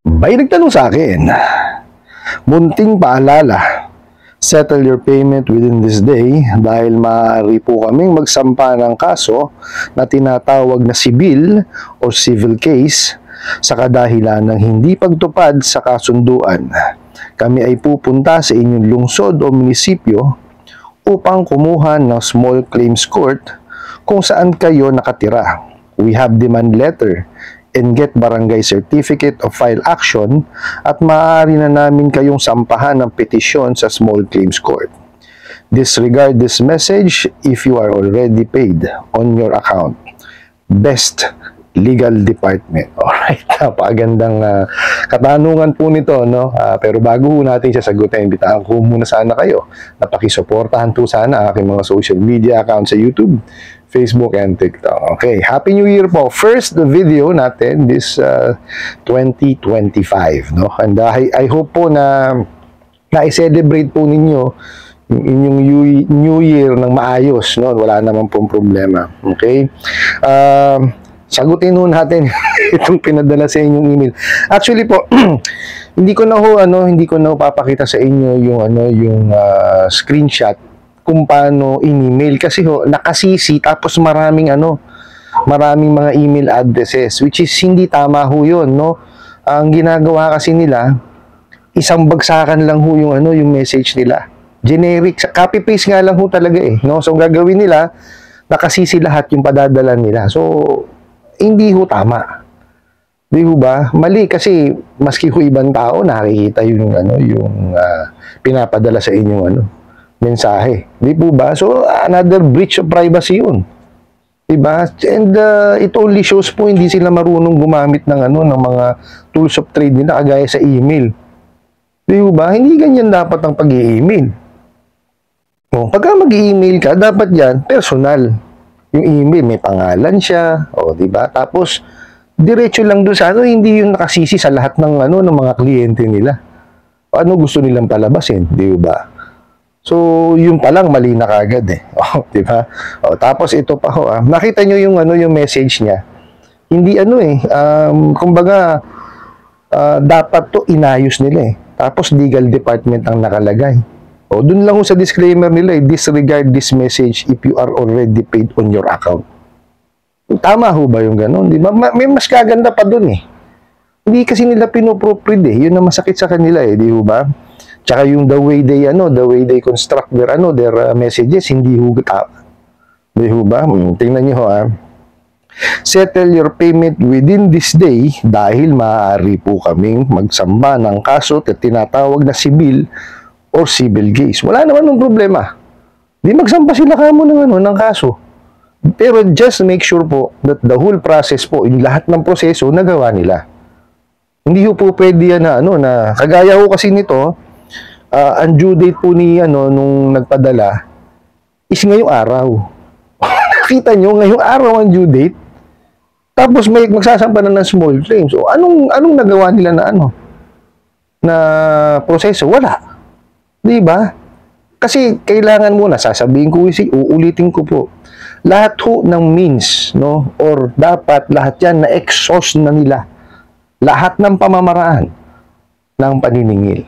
May nagtanong sa akin, munting paalala, settle your payment within this day dahil maaari po kaming magsampa ng kaso na tinatawag na civil o civil case sa kadahilan ng hindi pagtupad sa kasunduan. Kami ay pupunta sa inyong lungsod o munisipyo upang kumuha ng small claims court kung saan kayo nakatira. We have demand letter and get barangay certificate of file action at maaari na namin kayong sampahan ng petisyon sa small claims court. Disregard this message if you are already paid on your account. Best Legal Department. Alright, napakagandang katanungan po nito, no? Pero bago po natin sasagutin, imbitahan ko muna sana kayo na pakisuportahan po sana aking mga social media accounts sa YouTube, Facebook, and TikTok. Okay, Happy New Year po. First video natin this 2025, no? And I hope po na i-celebrate po ninyo yung inyong New Year ng maayos, no? Wala naman pong problema. Okay? Sagutin nun natin itong pinadala sa inyong email. Actually po, hindi ko na papakita sa inyo yung screenshot kung paano in-email kasi nakasisi tapos maraming mga email addresses which is hindi tama ho yun, no? Ang ginagawa kasi nila, isang bagsakan lang ho yung message nila. Generic, copy paste nga lang ho talaga no? So ang gagawin nila, nakasisi lahat yung padadala nila. So hindi ho tama. Di ho ba? Mali kasi maski ho ibang tao nakikita yung pinapadala sa inyong mensahe. Di po ba? So another breach of privacy yun. Di ba? And it only shows po hindi sila marunong gumamit ng mga tools of trade nila kagaya sa email. Di ho ba? Hindi ganyan dapat ang pag-i-email. Pagka mag-i-email ka, dapat yan personal. Yung email, may pangalan siya, di ba? Tapos, diretso lang doon sa hindi yung nakasisi sa lahat ng mga kliyente nila. Ano gusto nilang palabasin, di ba? So, yun pa lang, mali na kagad di ba? Tapos, ito pa nakita nyo yung message niya. Hindi kumbaga, dapat to inayos nila Tapos, legal department ang nakalagay. Dun lang sa disclaimer nila, disregard this message if you are already paid on your account. Tama ho ba yung gano'n? Di ba? May mas kaganda pa dun Hindi kasi nila pinoproofread Yun ang masakit sa kanila di ho ba? Tsaka yung the way they construct their messages, hindi ho tama. Di ho ba? Tingnan nyo Settle your payment within this day dahil maaari po kaming magsamba ng kaso at tinatawag na civil or civil case. Wala naman ng problema. Di magsampa sila kamo ng kaso. Pero just make sure po that the whole process po, yung lahat ng proseso, nagawa nila. Hindi po pwede yan na kagaya ho kasi nito, ang due date po ni nung nagpadala is ngayong araw. Nakita nyo, ngayong araw ang due date, tapos may magsasampa na ng small claims. So, anong nagawa nila na proseso? Wala. Di ba? Kasi kailangan muna, sasabihin ko, uulitin ko po, lahat ho ng means, or dapat lahat yan na exhaust na nila. Lahat ng pamamaraan ng paniningil.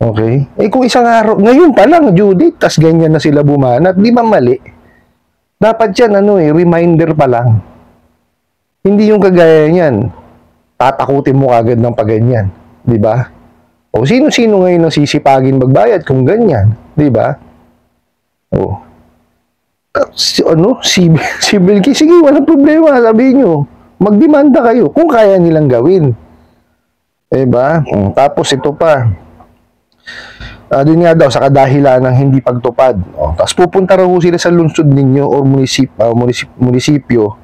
Okay? Kung isang araw, ngayon pa lang, due date, tas ganyan na sila bumanat, di ba mali? Dapat yan, reminder pa lang. Hindi yung kagaya niyan, tatakutin mo agad ng paganyan. Di ba? Sino-sino ngayon ang sisipagin magbayad kung ganyan, di ba? Civil case, sige, walang problema, sabihin nyo. Magdemanda kayo kung kaya nilang gawin. Di ba? Tapos ito pa. Doon nga daw, sa kadahilan ng hindi pagtupad. Tapos pupunta raw sila sa lungsod ninyo or munisipyo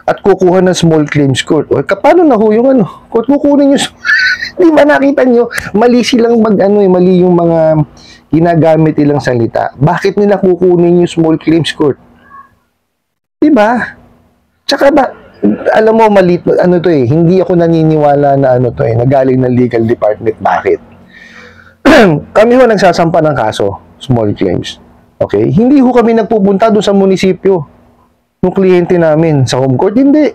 at kukuha ng small claims court. Paano na ho yung court kukunin nyo? Di ba nakita nyo? Mali silang mali yung mga ginagamit nilang salita. Bakit nila kukunin yung small claims court? Di ba? Tsaka ba, alam mo, mali, hindi ako naniniwala na na galing ng legal department. Bakit? Kami ho nagsasampa ng kaso, small claims. Okay? Hindi ho kami nagpupunta doon sa munisipyo. Yung kliyente namin sa home court, hindi.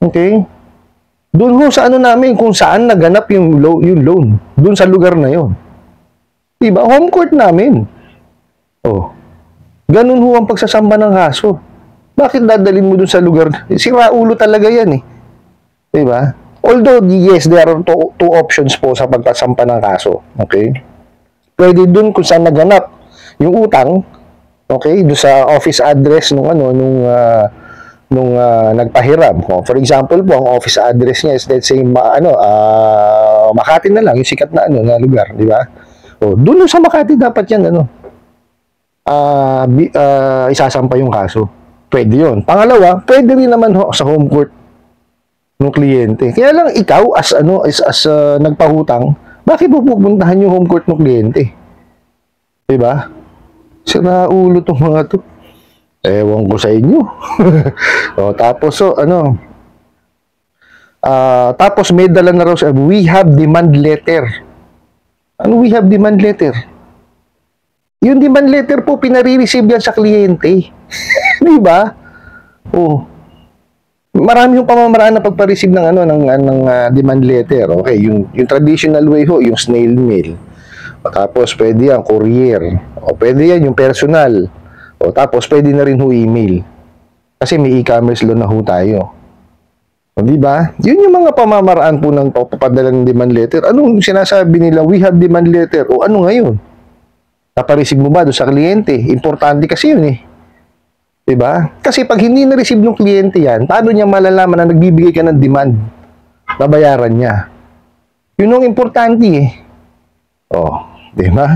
Okay? Doon ho sa ano namin, kung saan naganap yung loan. Doon sa lugar na yon. Diba? Home court namin. Oh. Ganun ho ang pagsasamba ng kaso. Bakit dadalhin mo doon sa lugar? Sira ulo talaga yan eh. Diba? Although, yes, there are two options po sa pagkasampa ng kaso. Okay? Pwede doon kung saan naganap yung utang, okay, doon sa office address nung nagpahiram. For example po, ang office address niya is, let's say, Makati na lang, yung sikat na na lugar, di ba? Doon sa Makati dapat yan, isasampa yung kaso. Pwede yun. Pangalawa, pwede rin naman sa home court ng kliyente. Kaya lang ikaw as nagpahutang, bakit mo pupuntahan yung home court ng kliyente? 'Di ba? Sira ulo tong mga to. Ewan ko sa inyo. Tapos may dala na raw sa we have demand letter. Ano we have demand letter? Yung demand letter po pinare-receive yan sa kliyente. 'Di ba? Marami yung pamamaraan na pagpa-receive ng demand letter. Okay, yung traditional way ho, yung snail mail. Tapos pwede yan courier. Pwede yan yung personal. Tapos pwede na rin ho email. Kasi may e-commerce loan na ho tayo. Di ba? Yun yung mga pamamaraan po ng papadala ng demand letter. Anong sinasabi nila? We have demand letter. Ano ngayon? Napareceive mo ba doon sa kliyente? Importante kasi yun eh. Diba? Kasi pag hindi na-receive ng kliyente yan, paano niya malalaman na nagbibigay ka ng demand na bayaran niya? Yun ang importante eh. Diba?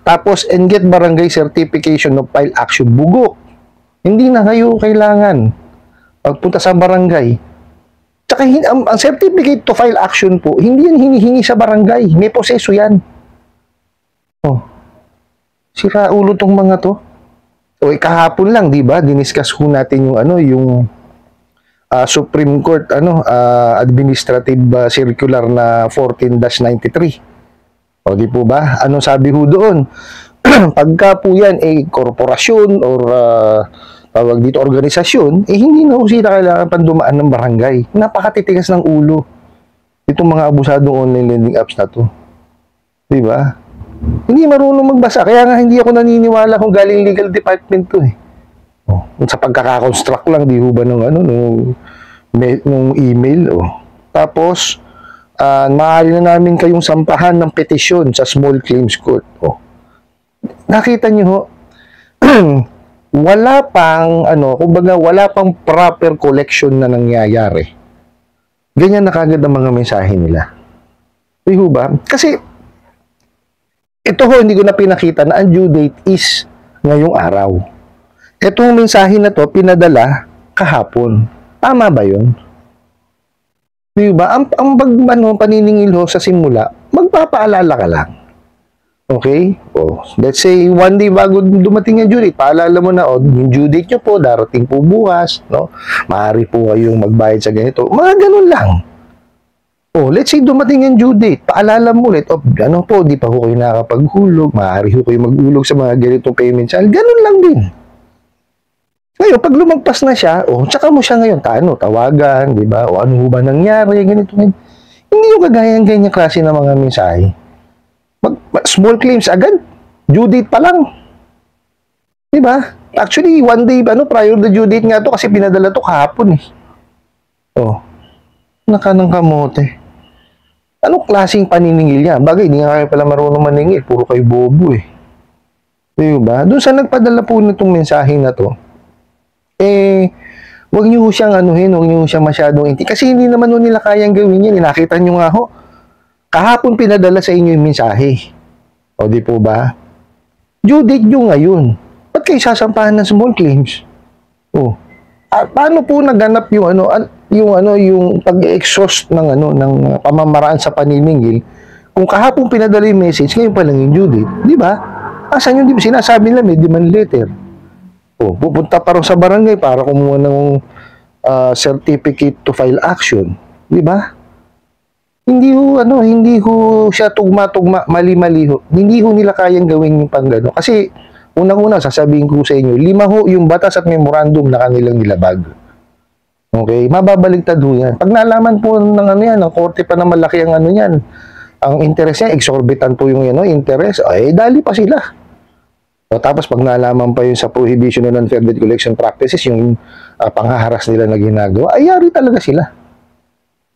Tapos, and get barangay certification of file action. Bugok. Hindi na kayo kailangan pagpunta sa barangay. Tsaka, ang certificate to file action po, hindi yan hinihingi sa barangay. May proseso yan. Sira ulo tong mga to. Kahapon lang, di ba? Diniscuss ko natin yung Supreme Court Administrative Circular na 14-93. Di po ba? Anong sabi ho doon? Pagka po yan korporasyon or tawag dito organisasyon, hindi na ho sila kailangan pandumaan ng barangay. Napakatitigas ng ulo itong mga abusadong online lending apps na to. Di ba? Hindi marunong magbasa. Kaya nga hindi ako naniniwala kung galing legal department to eh. Sa pagkakakonstruct lang, di ho ba nung email. Tapos, maaari na namin kayong sampahan ng petisyon sa small claims court. Nakita niyo ho, wala pang, wala pang proper collection na nangyayari. Ganyan na kagad ang mga mensahe nila. Di ho ba? Kasi, ito ho, hindi ko na pinakita na ang due date is ngayong araw. Itong mensahe na to, pinadala kahapon. Tama ba yun? Diba? Ang paniningil ho sa simula, magpapaalala ka lang. Okay? Let's say, one day bago dumating yung due date, paalala mo na, yung due date nyo po, darating po bukas, no? Maaari po kayong magbayad sa ganito. Mga ganun lang. Let's say dumating yung due date, paalala mo ulit, di pa ho kayo nakakapaghulog, maaari ho kayo maghulog sa mga ganitong payment channel, ganun lang din. Ngayon, pag lumagpas na siya, tsaka mo siya ngayon, tawagan, di ba? Ano ho ba nangyari, ganito. Hindi yung kagayang-ganyang klase ng mga mensahe. Small claims agad, due date pa lang. Di ba? Actually, one day, prior the due date nga to, kasi pinadala to kahapon eh. Nakanang kamote. Anong klaseng paniningil niya? Bagay, hindi nga kayo pala marunong maningil. Puro kayo bobo eh. Diba? Doon sa nagpadala po nitong mensahe na to, huwag niyo siyang huwag niyo siyang masyadong inti. Kasi hindi naman nila kayang gawin yan. Nakita niyo nga ho, kahapon pinadala sa inyo yung mensahe. Di po ba? Due date nyo ngayon. Ba't kayo sasampahan ng small claims? Paano po naganap yung pag-exhaust ng pamamaraan sa paniningil kung kahapon pinadala yung message, ngayon pa lang yung due date, di ba? Asan yung sinasabi nila may demand letter? Pupunta pa rin sa barangay para kumuha ng certificate to file action, di ba? Hindi ho siya tugma-tugma, mali-mali ho. Hindi ho nila kayang gawin yung panggano. Kasi unang-una sasabihin ko sa inyo, 5 ho yung batas at memorandum na kanilang nilabag. Okay? Mababaligtad ho yan. Pag nalaman po ng ano yan, ng korte pa na malaki ang ano yan, ang interest niya, exorbitant po yung ano, interest, ay dali pa sila. O, tapos pag nalaman pa yun sa prohibition of unfair debt collection practices, yung panghaharas nila na ginagawa, ay yari talaga sila.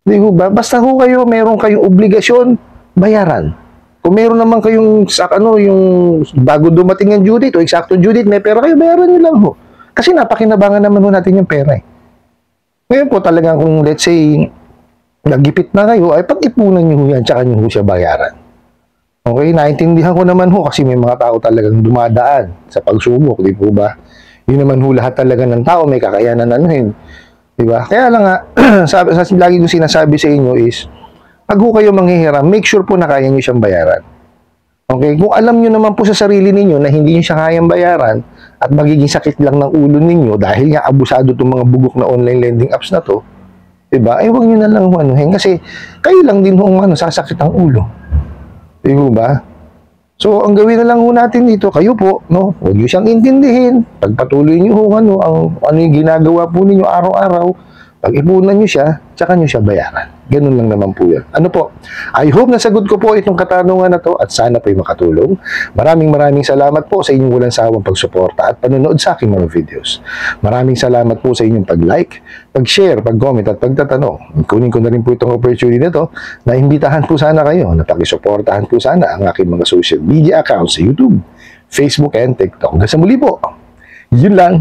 Di ba? Basta ho kayo, meron kayong obligasyon, bayaran. Kung meron naman kayong yung bago dumating yung due date o eksakto due date, may pera kayo, bayaran nyo lang ho. Kasi napakinabangan naman ho natin yung pera eh. Ngayon po talagang kung let's say nagipit na kayo, ay pag-ipunan nyo ho yan, tsaka nyo ho siya bayaran. Okay, naintindihan ko naman ho kasi may mga tao talagang dumadaan sa pagsubok, di po ba? Yun naman ho lahat talaga ng tao, may kakayanan anuhin. Di ba? Kaya lang nga, lagi kong sinasabi sa inyo is, pag ho kayo manghihiram, make sure po na kaya nyo siyang bayaran. Okay? Kung alam nyo naman po sa sarili ninyo na hindi nyo siya kayang bayaran at magiging sakit lang ng ulo ninyo dahil nga abusado itong mga bugok na online lending apps na to, diba? Ay, huwag nyo na lang anuhin kasi kayo lang din kung sasakit ang ulo. Diba ba? So, ang gawin na lang ho natin dito, kayo po, no? Huwag nyo siyang intindihin. Pagpatuloy nyo ho, ano yung ginagawa po ninyo araw-araw, pag-ipunan nyo siya, tsaka nyo siya bayaran. Ganun lang naman po yan. Ano po? I hope nasagot ko po itong katanungan na to at sana po'y makatulong. Maraming salamat po sa inyong walang sawang pagsuporta at panonood sa aking mga videos. Maraming salamat po sa inyong pag-like, pag-share, pag-comment at pagtatanong. Kunin ko na rin po itong opportunity na to na imbitahan po sana kayo na pakisuportahan po sana ang aking mga social media accounts sa YouTube, Facebook, and TikTok. Hanggang sa muli po. Yun lang.